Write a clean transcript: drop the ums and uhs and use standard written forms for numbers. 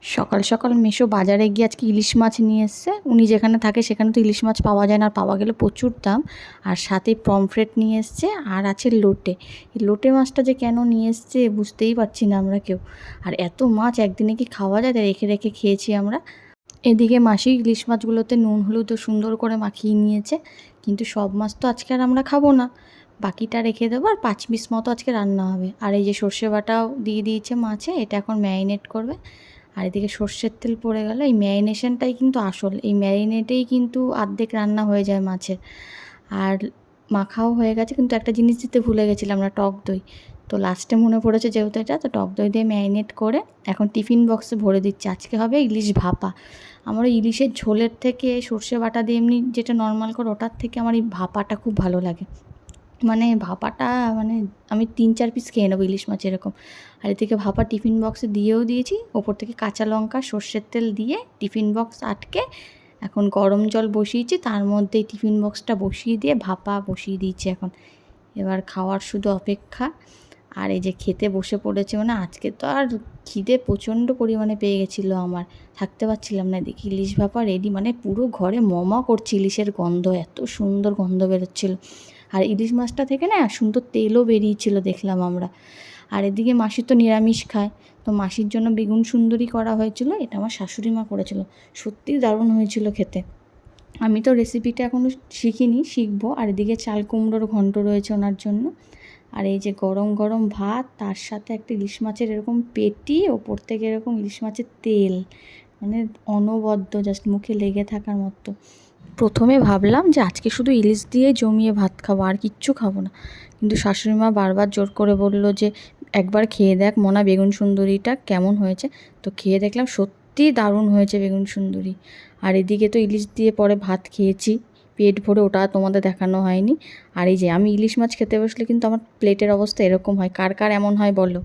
সকাল সকাল মেসো বাজারে গিয়ে আজকে ইলিশ মাছ নিয়ে এসছে। উনি যেখানে থাকে সেখানে তো ইলিশ মাছ পাওয়া যায় না, আর পাওয়া গেলে প্রচুর দাম। আর সাথে পমফ্রেট নিয়ে এসছে, আর আছে লোটে। এই লোটে মাছটা যে কেন নিয়ে এসছে বুঝতেই পারছি না আমরা কেউ। আর এত মাছ একদিনে কি খাওয়া যায়? তাই রেখে রেখে খেয়েছি আমরা। এদিকে মাসি ইলিশ মাছগুলোতে নুন হলুদও সুন্দর করে মাখিয়ে নিয়েছে, কিন্তু সব মাছ তো আজকে আর আমরা খাবো না, বাকিটা রেখে দেবো। আর 5 পিস মতো আজকে রান্না হবে। আর এই যে সর্ষে বাটাও দিয়ে দিয়েছে মাছে, এটা এখন ম্যারিনেট করবে। আর এদিকে সর্ষের তেল পড়ে গেল। এই ম্যারিনেশনটাই কিন্তু আসল, এই ম্যারিনেটেই কিন্তু অর্ধেক রান্না হয়ে যায় মাছের। আর মাখাও হয়ে গেছে, কিন্তু একটা জিনিস দিতে ভুলে গেছিলাম আমরা, টক দই। তো লাস্টে মনে পড়েছে যেহেতু এটা, তো টক দই দিয়ে ম্যারিনেট করে এখন টিফিন বক্সে ভরে দিচ্ছি। আজকে হবে ইলিশ ভাপা। আমার ওই ইলিশের ঝোলের থেকে সর্ষে বাটা দিয়ে এমনি যেটা নর্মাল করে ওটার থেকে আমার এই ভাপাটা খুব ভালো লাগে। মানে ভাপাটা মানে আমি 3-4 পিস খেয়ে নেবো ইলিশ মাছ এরকম। আর এদিকে ভাপা টিফিন বক্সে দিয়েও দিয়েছি, ওপর থেকে কাঁচা লঙ্কা সর্ষের তেল দিয়ে টিফিন বক্স আটকে এখন গরম জল বসিয়েছি, তার মধ্যে টিফিন বক্সটা বসিয়ে দিয়ে ভাপা বসিয়ে দিয়েছি এখন। এবার খাওয়ার শুধু অপেক্ষা। আর এই যে খেতে বসে পড়েছে, মানে আজকে তো আর খিদে প্রচণ্ড পরিমাণে পেয়ে গেছিলো আমার, থাকতে পারছিলাম না। দেখি ইলিশ ভাপা রেডি, মানে পুরো ঘরে মমা করছে ইলিশের গন্ধ, এত সুন্দর গন্ধ বেরোচ্ছিলো। আর ইলিশ মাছটা থেকে না সুন্দর তেলও বেরিয়েছিল দেখলাম আমরা। আর এদিকে মাসি তো নিরামিষ খায়, তো মাসির জন্য বেগুন সুন্দরী করা হয়েছিল, এটা আমার শাশুড়ি মা করেছিল। সত্যিই দারুণ হয়েছিল খেতে। আমি তো রেসিপিটা এখনও শিখিনি, শিখবো। আর এদিকে চাল কুমড়োর ঘন্ট রয়েছে ওনার জন্য। আর এই যে গরম গরম ভাত, তার সাথে একটা ইলিশ মাছের এরকম পেটি, ওপর থেকে এরকম ইলিশ মাছের তেল, মানে অনবদ্য, জাস্ট মুখে লেগে থাকার মতো। প্রথমে ভাবলাম যে আজকে শুধু ইলিশ দিয়ে জমিয়ে ভাত খাবো, আর কিচ্ছু খাবো না। কিন্তু শাশুড়ি মা বারবার জোর করে বললো যে একবার খেয়ে দেখ মোনা বেগুন সুন্দরীটা কেমন হয়েছে। তো খেয়ে দেখলাম সত্যিই দারুণ হয়েছে বেগুন সুন্দরী। আর এদিকে তো ইলিশ দিয়ে পরে ভাত খেয়েছি পেট ভরে, ওটা তোমাদের দেখানো হয়নি। আর এই যে আমি ইলিশ মাছ খেতে বসলে কিন্তু আমার প্লেটের অবস্থা এরকম হয়, কার কার এমন হয় বলো।